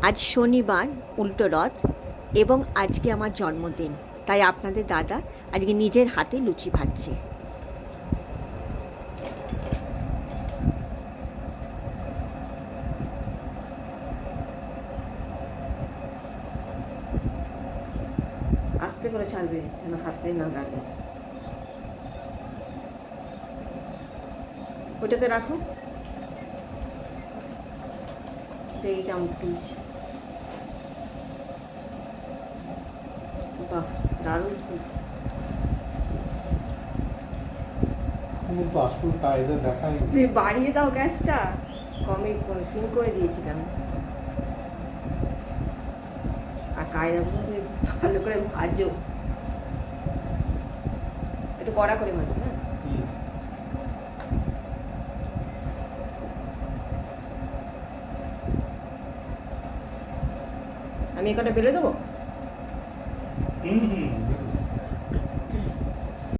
আজ শনিবার উল্টো রথ এবং আজকে আমার জন্মদিন, তাই আপনাদের দাদা আজকে নিজের হাতে লুচি ভাজছে। আস্তে করে ছাড়বে যেন হাতে না লাগে। ওইটাতে রাখো, দেখি কেমন ফুলছে। বাহ, দারুণ ফুলছে। তো আসল কায়দা দেখাই। তুমি বাড়িয়ে দাও গ্যাসটা, কমে সিম করে দিয়েছিলাম। আর কায়দাগুলো তুমি ভালো করে ভাজো, একটু কড়া করে ভাজো। হ্যাঁ, আমি এখানে বেলে দেবো। হুম হুম